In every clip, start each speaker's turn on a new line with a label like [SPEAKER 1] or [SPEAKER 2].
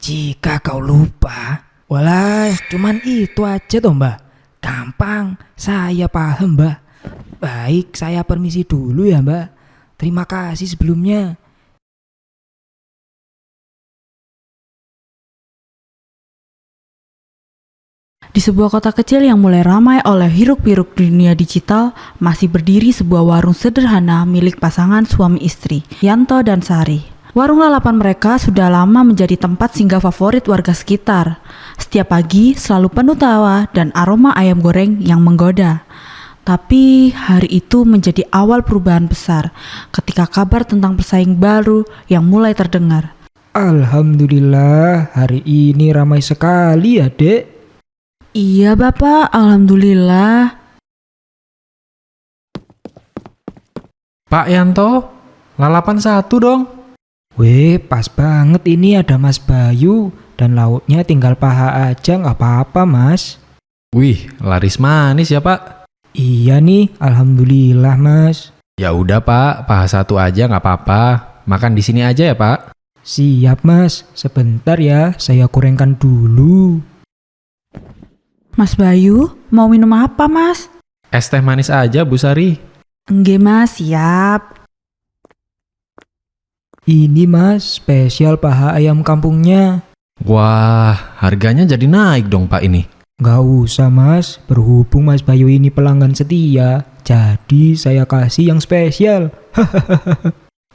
[SPEAKER 1] Jika kau lupa, walah cuman itu aja toh mbak. Gampang, saya paham mbak. Baik, saya permisi dulu ya mbak. Terima kasih sebelumnya.
[SPEAKER 2] Di sebuah kota kecil yang mulai ramai oleh hiruk-pikuk dunia digital, masih berdiri sebuah warung sederhana milik pasangan suami istri, Yanto dan Sari. Warung lalapan mereka sudah lama menjadi tempat singgah favorit warga sekitar. Setiap pagi selalu penuh tawa dan aroma ayam goreng yang menggoda. Tapi hari itu menjadi awal perubahan besar ketika kabar tentang pesaing baru yang mulai terdengar.
[SPEAKER 1] Alhamdulillah, hari ini ramai sekali ya dek.
[SPEAKER 2] Iya Bapak, alhamdulillah.
[SPEAKER 3] Pak Yanto, lalapan satu dong.
[SPEAKER 1] Weh, pas banget ini ada Mas Bayu. Dan lauknya tinggal paha aja, nggak apa-apa mas.
[SPEAKER 3] Wih, laris manis ya Pak.
[SPEAKER 1] Iya nih, alhamdulillah mas.
[SPEAKER 3] Ya udah Pak, paha satu aja nggak apa-apa. Makan di sini aja ya Pak.
[SPEAKER 1] Siap mas, sebentar ya, saya gorengkan dulu.
[SPEAKER 2] Mas Bayu, mau minum apa Mas?
[SPEAKER 3] Es teh manis aja Bu Sari.
[SPEAKER 2] Enggak Mas, siap.
[SPEAKER 1] Ini mas, spesial paha ayam kampungnya.
[SPEAKER 3] Wah, harganya jadi naik dong Pak ini.
[SPEAKER 1] Gak usah mas, berhubung Mas Bayu ini pelanggan setia, jadi saya kasih yang spesial.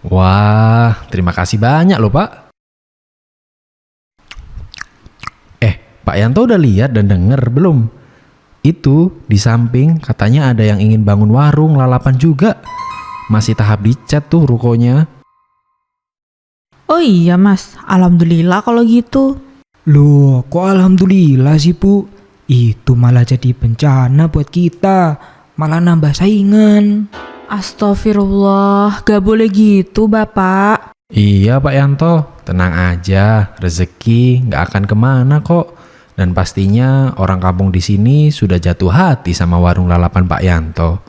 [SPEAKER 3] Wah, terima kasih banyak loh Pak. Pak Yanto udah lihat dan denger belum? Itu di samping katanya ada yang ingin bangun warung lalapan juga. Masih tahap dicat tuh rukonya.
[SPEAKER 2] Oh iya Mas, alhamdulillah kalau gitu.
[SPEAKER 1] Loh, kok alhamdulillah sih bu? Itu malah jadi bencana buat kita, malah nambah saingan.
[SPEAKER 2] Astagfirullah, gak boleh gitu Bapak.
[SPEAKER 3] Iya Pak Yanto, tenang aja, rezeki nggak akan kemana kok. Dan pastinya orang kampung di sini sudah jatuh hati sama warung lalapan Pak Yanto.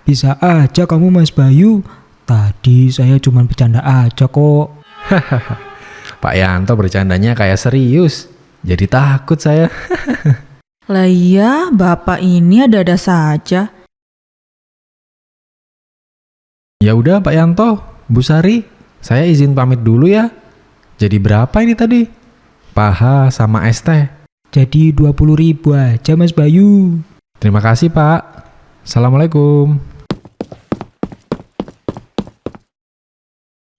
[SPEAKER 1] Bisa aja kamu Mas Bayu. Tadi saya cuma bercanda aja kok.
[SPEAKER 3] Pak Yanto bercandanya kayak serius. Jadi takut saya.
[SPEAKER 2] Lah iya, Bapak ini ada-ada saja.
[SPEAKER 3] Ya udah Pak Yanto, Bu Sari, saya izin pamit dulu ya. Jadi berapa ini tadi? Paha sama es teh.
[SPEAKER 1] Jadi 20.000 aja Mas Bayu.
[SPEAKER 3] Terima kasih Pak. Assalamualaikum.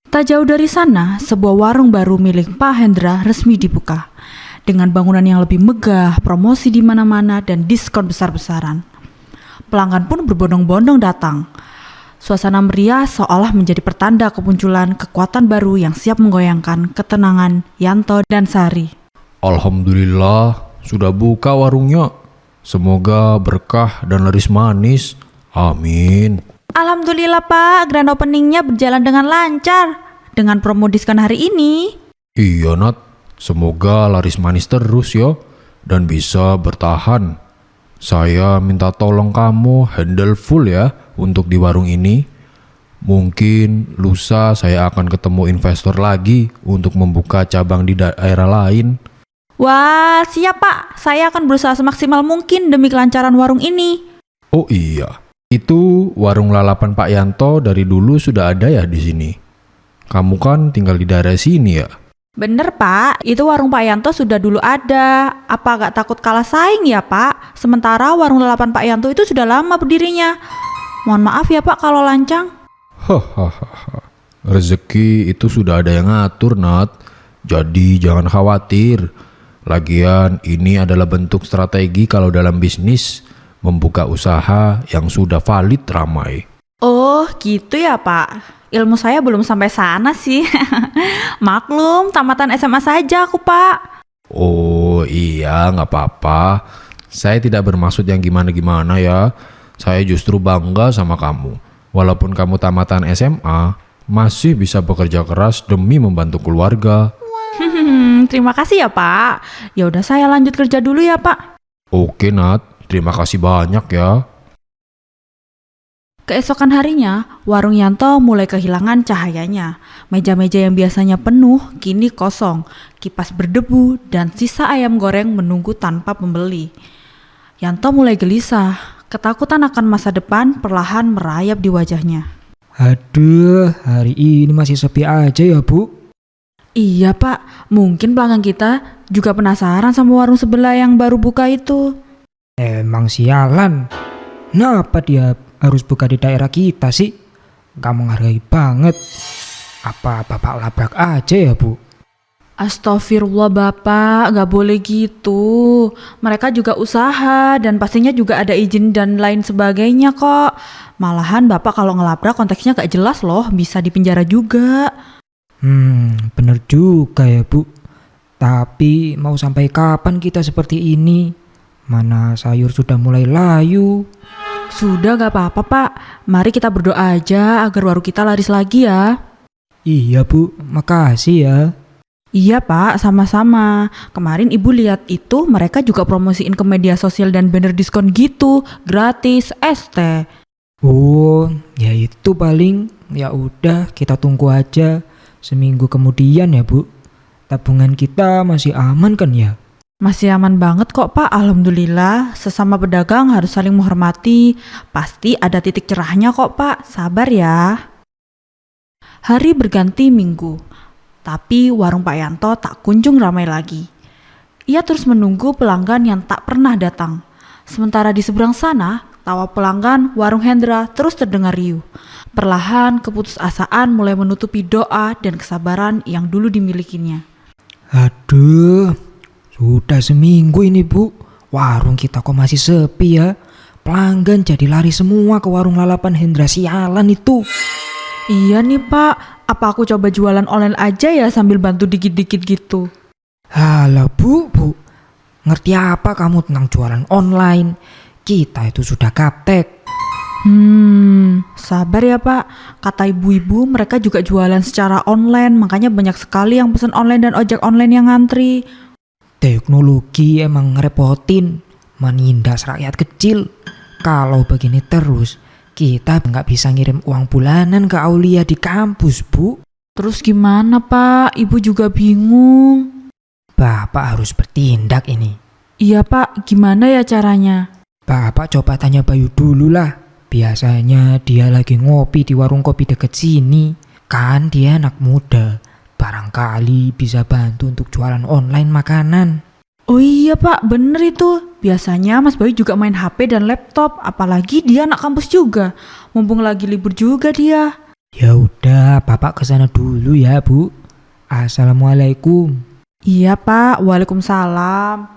[SPEAKER 2] Tak jauh dari sana, sebuah warung baru milik Pak Hendra resmi dibuka. Dengan bangunan yang lebih megah, promosi di mana-mana, dan diskon besar-besaran. Pelanggan pun berbondong-bondong datang. Suasana meriah seolah menjadi pertanda kemunculan kekuatan baru yang siap menggoyangkan ketenangan Yanto dan Sari.
[SPEAKER 3] Alhamdulillah, sudah buka warungnya. Semoga berkah dan laris manis. Amin.
[SPEAKER 2] Alhamdulillah Pak, grand openingnya berjalan dengan lancar. Dengan promo diskon hari ini.
[SPEAKER 3] Iya Nat, semoga laris manis terus ya. Dan bisa bertahan. Saya minta tolong kamu handle full ya untuk di warung ini. Mungkin lusa saya akan ketemu investor lagi untuk membuka cabang di daerah lain.
[SPEAKER 2] Wah, siap Pak. Saya akan berusaha semaksimal mungkin demi kelancaran warung ini.
[SPEAKER 3] Oh iya, itu warung lalapan Pak Yanto dari dulu sudah ada ya di sini. Kamu kan tinggal di daerah sini ya?
[SPEAKER 2] Bener Pak, itu warung Pak Yanto sudah dulu ada. Apa gak takut kalah saing ya Pak? Sementara warung lalapan Pak Yanto itu sudah lama berdirinya. Mohon maaf ya Pak kalau lancang.
[SPEAKER 3] Hahaha. Rezeki itu sudah ada yang ngatur Nat. Jadi jangan khawatir. Lagian ini adalah bentuk strategi kalau dalam bisnis membuka usaha yang sudah valid ramai.
[SPEAKER 2] Oh gitu ya Pak. Ilmu saya belum sampai sana sih. Maklum, tamatan SMA saja aku Pak.
[SPEAKER 3] Oh iya, nggak apa-apa. Saya tidak bermaksud yang gimana-gimana ya. Saya justru bangga sama kamu. Walaupun kamu tamatan SMA, masih bisa bekerja keras demi membantu keluarga.
[SPEAKER 2] Terima kasih ya Pak. Ya udah saya lanjut kerja dulu ya Pak.
[SPEAKER 3] Oke Nat, terima kasih banyak ya.
[SPEAKER 2] Keesokan harinya, warung Yanto mulai kehilangan cahayanya. Meja-meja yang biasanya penuh kini kosong, kipas berdebu, dan sisa ayam goreng menunggu tanpa pembeli. Yanto mulai gelisah, ketakutan akan masa depan perlahan merayap di wajahnya.
[SPEAKER 1] Aduh, hari ini masih sepi aja ya, Bu.
[SPEAKER 2] Iya Pak, mungkin pelanggan kita juga penasaran sama warung sebelah yang baru buka itu.
[SPEAKER 1] Emang sialan. Kenapa dia harus buka di daerah kita sih? Gak menghargai banget. Apa Bapak labrak aja ya, Bu?
[SPEAKER 2] Astagfirullah Bapak, gak boleh gitu. Mereka juga usaha dan pastinya juga ada izin dan lain sebagainya kok. Malahan Bapak kalau ngelabrak konteksnya gak jelas loh, bisa dipenjara juga.
[SPEAKER 1] Bener juga ya, Bu. Tapi mau sampai kapan kita seperti ini? Mana sayur sudah mulai layu.
[SPEAKER 2] Sudah gak apa-apa Pak, mari kita berdoa aja agar warung kita laris lagi ya.
[SPEAKER 1] Iya, Bu, makasih ya.
[SPEAKER 2] Iya Pak, sama-sama. Kemarin Ibu lihat itu mereka juga promosiin ke media sosial dan banner diskon gitu, gratis ST.
[SPEAKER 1] Oh, ya itu paling. Ya udah, kita tunggu aja. Seminggu kemudian ya, Bu. Tabungan kita masih aman kan ya?
[SPEAKER 2] Masih aman banget kok Pak, alhamdulillah. Sesama pedagang harus saling menghormati. Pasti ada titik cerahnya kok Pak, sabar ya. Hari berganti minggu, tapi warung Pak Yanto tak kunjung ramai lagi. Ia terus menunggu pelanggan yang tak pernah datang. Sementara di seberang sana, tawa pelanggan warung Hendra terus terdengar riuh. Perlahan keputusasaan mulai menutupi doa dan kesabaran yang dulu dimilikinya.
[SPEAKER 1] Aduh, sudah seminggu ini, Bu. Warung kita kok masih sepi ya? Pelanggan jadi lari semua ke warung lalapan Hendra sialan itu.
[SPEAKER 2] Iya nih Pak, apa aku coba jualan online aja ya sambil bantu dikit-dikit gitu?
[SPEAKER 1] Halah, Bu. Ngerti apa kamu tentang jualan online? Kita itu sudah gaptek.
[SPEAKER 2] Sabar ya Pak. Kata ibu-ibu mereka juga jualan secara online, makanya banyak sekali yang pesan online dan ojek online yang ngantri.
[SPEAKER 1] Teknologi emang ngerepotin, menindas rakyat kecil. Kalau begini terus, kita nggak bisa ngirim uang bulanan ke Aulia di kampus, Bu.
[SPEAKER 2] Terus gimana Pak? Ibu juga bingung.
[SPEAKER 1] Bapak harus bertindak ini.
[SPEAKER 2] Iya Pak, gimana ya caranya?
[SPEAKER 1] Bapak coba tanya Bayu dulu lah. Biasanya dia lagi ngopi di warung kopi deket sini. Kan dia anak muda. Barangkali bisa bantu untuk jualan online makanan.
[SPEAKER 2] Oh iya Pak, bener itu. Biasanya Mas Bayu juga main HP dan laptop. Apalagi dia anak kampus juga. Mumpung lagi libur juga dia.
[SPEAKER 1] Ya udah, Bapak kesana dulu ya, Bu. Assalamualaikum.
[SPEAKER 2] Iya Pak, waalaikumsalam.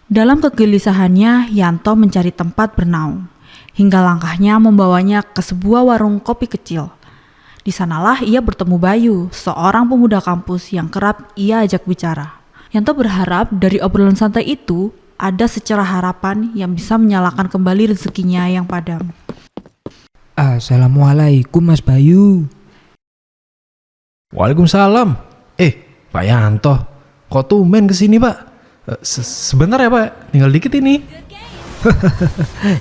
[SPEAKER 2] Dalam kegelisahannya, Yanto mencari tempat bernaung. Hingga langkahnya membawanya ke sebuah warung kopi kecil. Di sanalah ia bertemu Bayu, seorang pemuda kampus yang kerap ia ajak bicara. Yanto berharap dari obrolan santai itu ada secerah harapan yang bisa menyalakan kembali rezekinya yang padam.
[SPEAKER 1] Assalamualaikum Mas Bayu.
[SPEAKER 3] Waalaikumsalam. Pak Yanto, kok tumben kesini Pak? Sebentar ya Pak, tinggal dikit ini.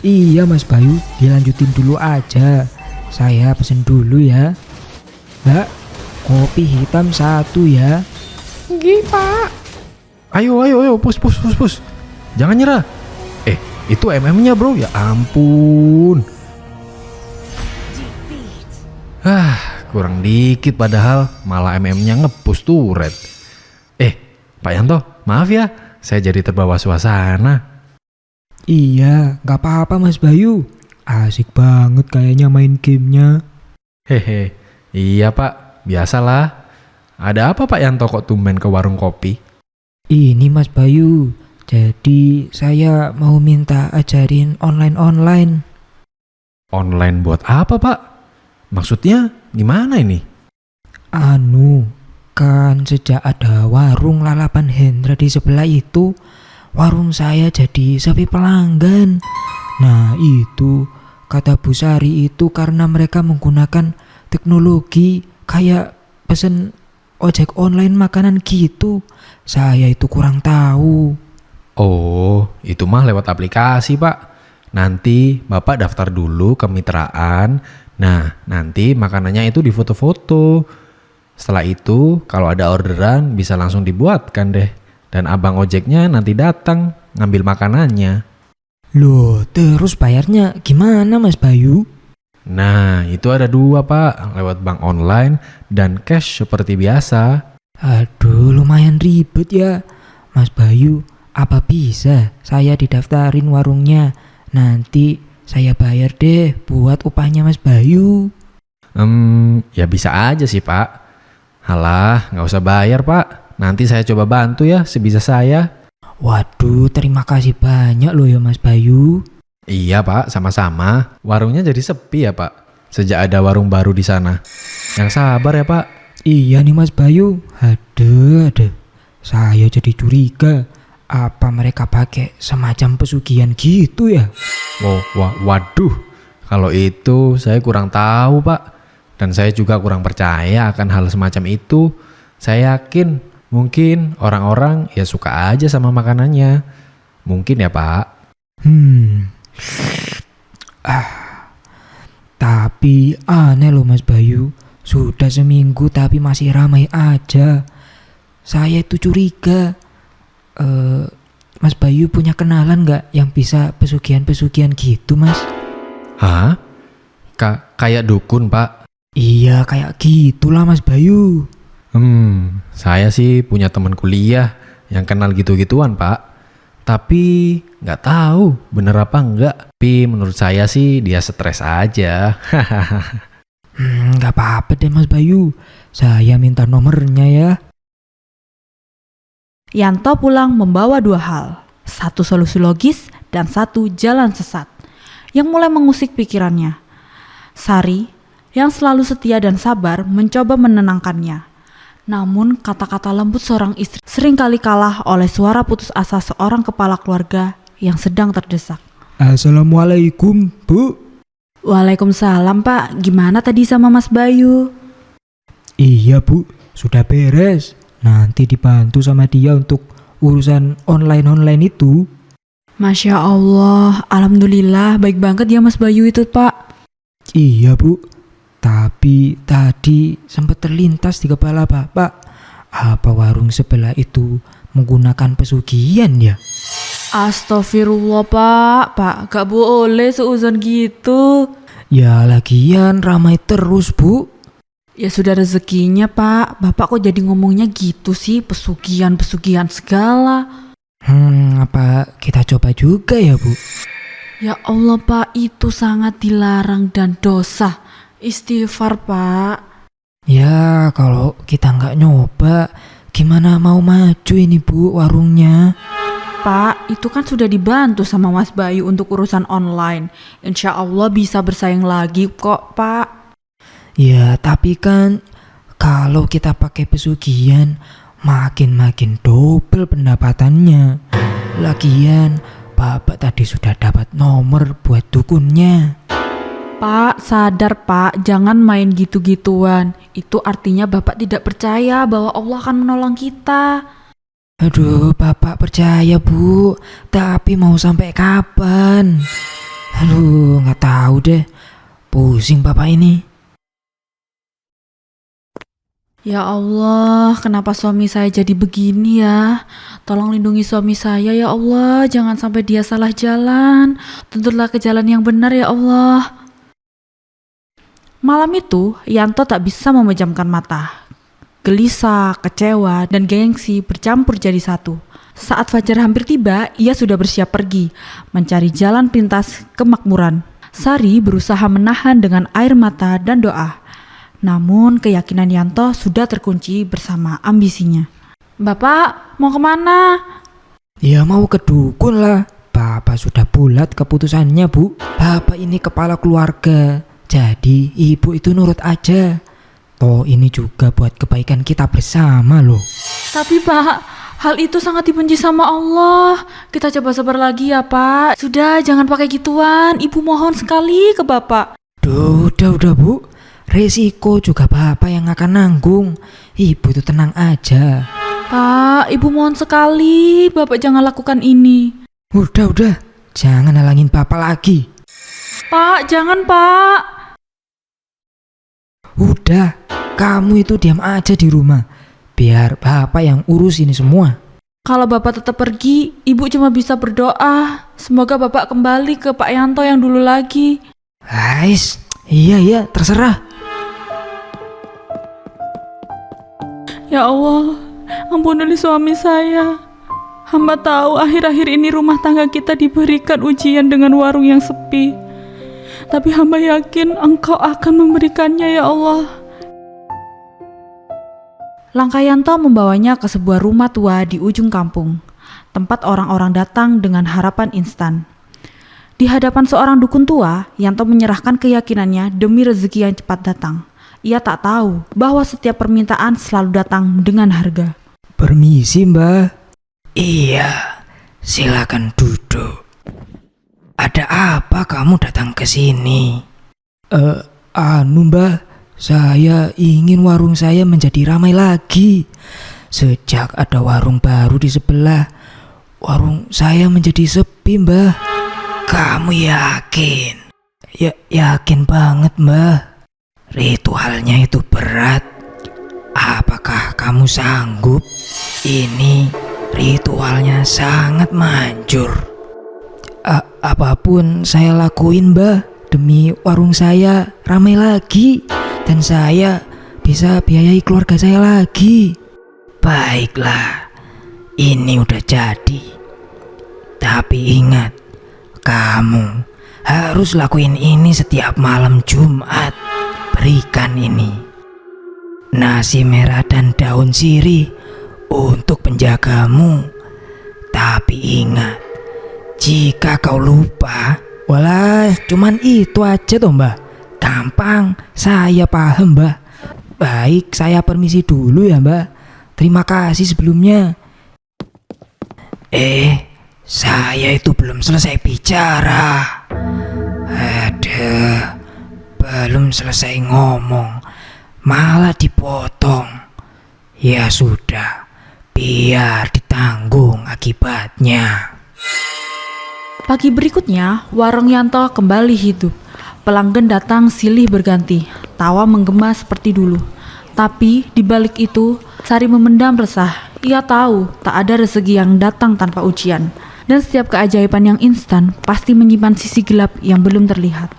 [SPEAKER 1] Iya Mas Bayu, dilanjutin dulu aja. Saya pesen dulu ya. Mbak, kopi hitam 1 ya.
[SPEAKER 3] Gih Pak. Ayo, pus. Jangan nyerah. Itu MM-nya bro, ya ampun. Kurang dikit padahal malah MM-nya ngepus tuh red. Pak Yanto, maaf ya, saya jadi terbawa suasana.
[SPEAKER 1] Iya, gak apa-apa Mas Bayu. Asik banget kayaknya main gamenya.
[SPEAKER 3] Hehe, iya Pak, biasalah. Ada apa Pak Yanto kok tumben ke warung kopi?
[SPEAKER 1] Ini Mas Bayu, jadi saya mau minta ajarin online.
[SPEAKER 3] Online buat apa Pak? Maksudnya gimana ini?
[SPEAKER 1] Kan sejak ada warung lalapan Hendra di sebelah itu, warung saya jadi sepi pelanggan. Nah itu, kata Bu Sari itu karena mereka menggunakan teknologi kayak pesen ojek online makanan gitu. Saya itu kurang tahu.
[SPEAKER 3] Oh, itu mah lewat aplikasi Pak. Nanti Bapak daftar dulu ke kemitraan. Nah, nanti makanannya itu difoto-foto. Setelah itu, kalau ada orderan bisa langsung dibuatkan deh. Dan abang ojeknya nanti datang ngambil makanannya.
[SPEAKER 1] Loh, terus bayarnya gimana Mas Bayu?
[SPEAKER 3] Nah, itu ada 2 Pak, lewat bank online dan cash seperti biasa.
[SPEAKER 1] Aduh, lumayan ribet ya. Mas Bayu, apa bisa saya didaftarin warungnya? Nanti saya bayar deh buat upahnya Mas Bayu.
[SPEAKER 3] Ya bisa aja sih Pak. Halah, nggak usah bayar Pak. Nanti saya coba bantu ya sebisa saya.
[SPEAKER 1] Waduh, terima kasih banyak loh ya Mas Bayu.
[SPEAKER 3] Iya Pak, sama-sama. Warungnya jadi sepi ya Pak, sejak ada warung baru di sana. Yang sabar ya Pak.
[SPEAKER 1] Iya nih Mas Bayu. Aduh. Saya jadi curiga. Apa mereka pakai semacam pesugihan gitu ya?
[SPEAKER 3] Waduh, kalau itu saya kurang tahu Pak. Dan saya juga kurang percaya akan hal semacam itu. Saya yakin mungkin orang-orang ya suka aja sama makanannya. Mungkin ya Pak.
[SPEAKER 1] Tapi aneh loh Mas Bayu. Sudah seminggu tapi masih ramai aja. Saya itu curiga. Mas Bayu punya kenalan gak yang bisa pesugihan-pesugihan gitu Mas?
[SPEAKER 3] Hah? Kayak dukun Pak?
[SPEAKER 1] Iya kayak gitulah Mas Bayu.
[SPEAKER 3] Saya sih punya teman kuliah yang kenal gitu-gituan Pak. Tapi nggak tahu bener apa enggak. Tapi menurut saya sih dia stres aja.
[SPEAKER 1] Gak apa-apa deh Mas Bayu. Saya minta nomornya ya.
[SPEAKER 2] Yanto pulang membawa 2 hal, 1 solusi logis dan 1 jalan sesat yang mulai mengusik pikirannya. Sari yang selalu setia dan sabar mencoba menenangkannya. Namun kata-kata lembut seorang istri seringkali kalah oleh suara putus asa seorang kepala keluarga yang sedang terdesak.
[SPEAKER 1] Assalamualaikum Bu.
[SPEAKER 2] Waalaikumsalam Pak, gimana tadi sama Mas Bayu?
[SPEAKER 1] Iya Bu, sudah beres. Nanti dibantu sama dia untuk urusan online itu.
[SPEAKER 2] Masya Allah, alhamdulillah baik banget ya Mas Bayu itu Pak.
[SPEAKER 1] Iya Bu, tapi tadi sempat terlintas di kepala Bapak. Apa warung sebelah itu menggunakan pesugihan ya?
[SPEAKER 2] Astagfirullah Pak, gak boleh seuzon gitu.
[SPEAKER 1] Ya lagian ramai terus Bu.
[SPEAKER 2] Ya sudah rezekinya Pak, Bapak kok jadi ngomongnya gitu sih, pesugihan segala.
[SPEAKER 1] Apa kita coba juga ya Bu?
[SPEAKER 2] Ya Allah Pak, itu sangat dilarang dan dosa. Istighfar Pak.
[SPEAKER 1] Ya kalau kita nggak nyoba, gimana mau maju ini Bu warungnya?
[SPEAKER 2] Pak, itu kan sudah dibantu sama Mas Bayu untuk urusan online. Insya Allah bisa bersaing lagi kok Pak.
[SPEAKER 1] Ya tapi kan kalau kita pakai pesugihan makin double pendapatannya. Lagian Bapak tadi sudah dapat nomor buat dukunnya.
[SPEAKER 2] Pak, sadar Pak, jangan main gitu-gituan. Itu artinya Bapak tidak percaya bahwa Allah akan menolong kita.
[SPEAKER 1] Aduh, Bapak percaya Bu, tapi mau sampai kapan? Aduh, nggak tahu deh. Pusing Bapak ini.
[SPEAKER 2] Ya Allah, kenapa suami saya jadi begini ya? Tolong lindungi suami saya ya Allah, jangan sampai dia salah jalan. Tuntunlah ke jalan yang benar ya Allah. Malam itu, Yanto tak bisa memejamkan mata. Gelisah, kecewa, dan gengsi bercampur jadi satu. Saat fajar hampir tiba, ia sudah bersiap pergi, mencari jalan pintas kemakmuran. Sari berusaha menahan dengan air mata dan doa. Namun keyakinan Yanto sudah terkunci bersama ambisinya. Bapak, mau kemana?
[SPEAKER 1] Ya mau ke dukun lah. Bapak sudah bulat keputusannya Bu. Bapak ini kepala keluarga. Jadi ibu itu nurut aja. Toh ini juga buat kebaikan kita bersama loh.
[SPEAKER 2] Tapi Pak, hal itu sangat dibenci sama Allah. Kita coba sabar lagi ya Pak. Sudah, jangan pakai gituan. Ibu mohon sekali ke Bapak.
[SPEAKER 1] Udah Bu. Resiko juga Bapak yang akan nanggung. Ibu itu tenang aja.
[SPEAKER 2] Pak, Ibu mohon sekali. Bapak jangan lakukan ini.
[SPEAKER 1] Udah. jangan halangin Bapak lagi.
[SPEAKER 2] Pak, jangan Pak.
[SPEAKER 1] Udah, kamu itu diam aja di rumah. Biar Bapak yang urus ini semua.
[SPEAKER 2] Kalau Bapak tetap pergi, Ibu cuma bisa berdoa. Semoga Bapak kembali ke Pak Yanto yang dulu lagi.
[SPEAKER 1] Ais, iya, terserah.
[SPEAKER 2] Ya Allah, ampunilah suami saya. Hamba tahu akhir-akhir ini rumah tangga kita diberikan ujian dengan warung yang sepi. Tapi hamba yakin Engkau akan memberikannya, ya Allah. Langkah Yanto membawanya ke sebuah rumah tua di ujung kampung, tempat orang-orang datang dengan harapan instan. Di hadapan seorang dukun tua, Yanto menyerahkan keyakinannya demi rezeki yang cepat datang. Ia tak tahu bahwa setiap permintaan selalu datang dengan harga.
[SPEAKER 1] Permisi, Mbak. Iya, silakan duduk. Ada apa kamu datang ke sini? Mbak, saya ingin warung saya menjadi ramai lagi. Sejak ada warung baru di sebelah, warung saya menjadi sepi, Mbak. Kamu yakin? Ya, yakin banget, Mbak. Ritualnya itu berat. Apakah kamu sanggup? Ini ritualnya sangat manjur. Apapun saya lakuin, Mbak, demi warung saya ramai lagi dan saya bisa biayai keluarga saya lagi. Baiklah, ini udah jadi. Tapi ingat, kamu harus lakuin ini setiap malam Jumat. Berikan ini nasi merah dan daun sirih untuk penjagamu. Tapi ingat, jika kau lupa, walah cuman itu aja toh, Mbak. Gampang, saya paham, Mbak. Baik, saya permisi dulu ya, Mbak. Terima kasih sebelumnya. Saya itu belum selesai bicara. Aduh, belum selesai ngomong, malah dipotong. Ya sudah, biar ditanggung akibatnya.
[SPEAKER 2] Pagi berikutnya, warung Yanto kembali hidup. Pelanggan datang silih berganti, tawa menggema seperti dulu. Tapi di balik itu, Sari memendam resah. Ia tahu tak ada rezeki yang datang tanpa ujian. Dan setiap keajaiban yang instan pasti menyimpan sisi gelap yang belum terlihat.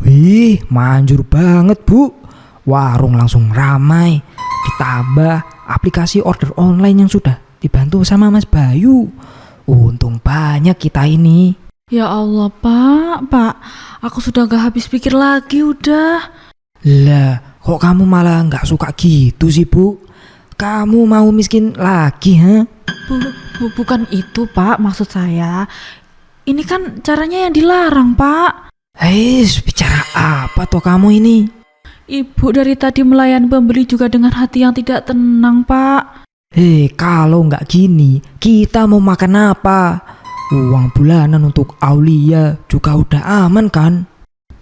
[SPEAKER 1] Wih, manjur banget, Bu. Warung langsung ramai. Ditambah aplikasi order online yang sudah dibantu sama Mas Bayu. Untung banyak kita ini.
[SPEAKER 2] Ya Allah, Pak, aku sudah gak habis pikir lagi udah.
[SPEAKER 1] Lah, kok kamu malah nggak suka gitu sih, Bu? Kamu mau miskin lagi, ha?
[SPEAKER 2] Bukan itu, Pak, maksud saya. Ini kan caranya yang dilarang, Pak.
[SPEAKER 1] Bicara apa toh kamu ini?
[SPEAKER 2] Ibu dari tadi melayani pembeli juga dengan hati yang tidak tenang, Pak.
[SPEAKER 1] Kalau nggak gini, kita mau makan apa? Uang bulanan untuk Aulia juga udah aman kan?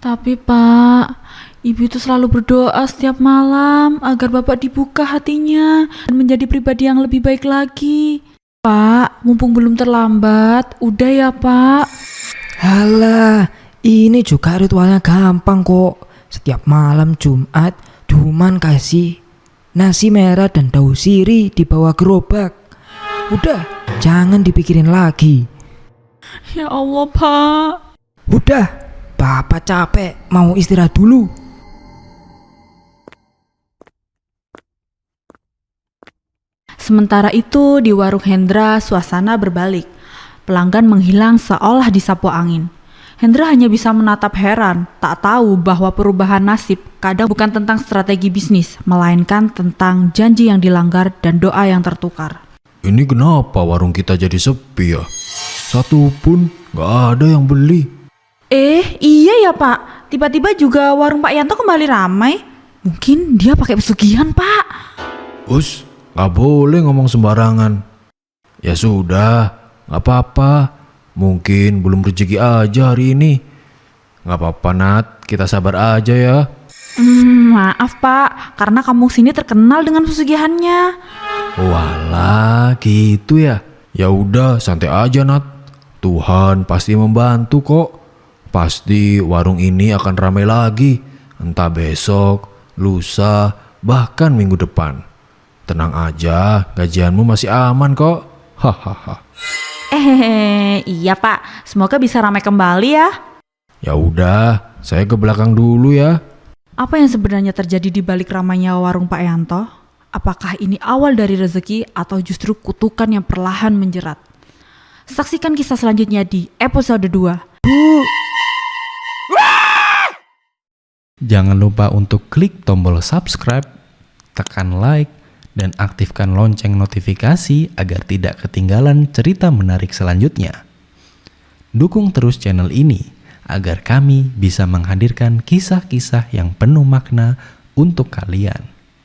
[SPEAKER 2] Tapi Pak, Ibu itu selalu berdoa setiap malam agar Bapak dibuka hatinya dan menjadi pribadi yang lebih baik lagi. Pak, mumpung belum terlambat, udah ya Pak.
[SPEAKER 1] Halah, ini juga ritualnya gampang kok. Setiap malam Jumat, cuman kasih nasi merah dan daun sirih di bawah gerobak. Udah, jangan dipikirin lagi.
[SPEAKER 2] Ya Allah, Pak.
[SPEAKER 1] Udah, Bapak capek, mau istirahat dulu.
[SPEAKER 2] Sementara itu di warung Hendra suasana berbalik. Pelanggan menghilang seolah disapu angin. Hendra hanya bisa menatap heran, tak tahu bahwa perubahan nasib kadang bukan tentang strategi bisnis, melainkan tentang janji yang dilanggar dan doa yang tertukar.
[SPEAKER 3] Ini kenapa warung kita jadi sepi ya? Satu pun gak ada yang beli.
[SPEAKER 2] Iya ya Pak, tiba-tiba juga warung Pak Yanto kembali ramai. Mungkin dia pakai pesugihan Pak.
[SPEAKER 3] Us, gak boleh ngomong sembarangan. Ya sudah, gak apa-apa. Mungkin belum rezeki aja hari ini. Gak apa-apa Nat, kita sabar aja ya.
[SPEAKER 2] Maaf Pak, karena kampung sini terkenal dengan pesugihannya.
[SPEAKER 3] Walah, gitu ya. Ya udah, santai aja Nat. Tuhan pasti membantu kok. Pasti warung ini akan ramai lagi. Entah besok, lusa, bahkan minggu depan. Tenang aja, gajianmu masih aman kok. Hahaha.
[SPEAKER 2] Iya Pak, semoga bisa ramai kembali ya.
[SPEAKER 3] Ya udah, saya ke belakang dulu ya.
[SPEAKER 2] Apa yang sebenarnya terjadi di balik ramainya warung Pak Yanto? Apakah ini awal dari rezeki atau justru kutukan yang perlahan menjerat? Saksikan kisah selanjutnya di episode 2.
[SPEAKER 4] Jangan lupa untuk klik tombol subscribe, tekan like, dan aktifkan lonceng notifikasi agar tidak ketinggalan cerita menarik selanjutnya. Dukung terus channel ini agar kami bisa menghadirkan kisah-kisah yang penuh makna untuk kalian.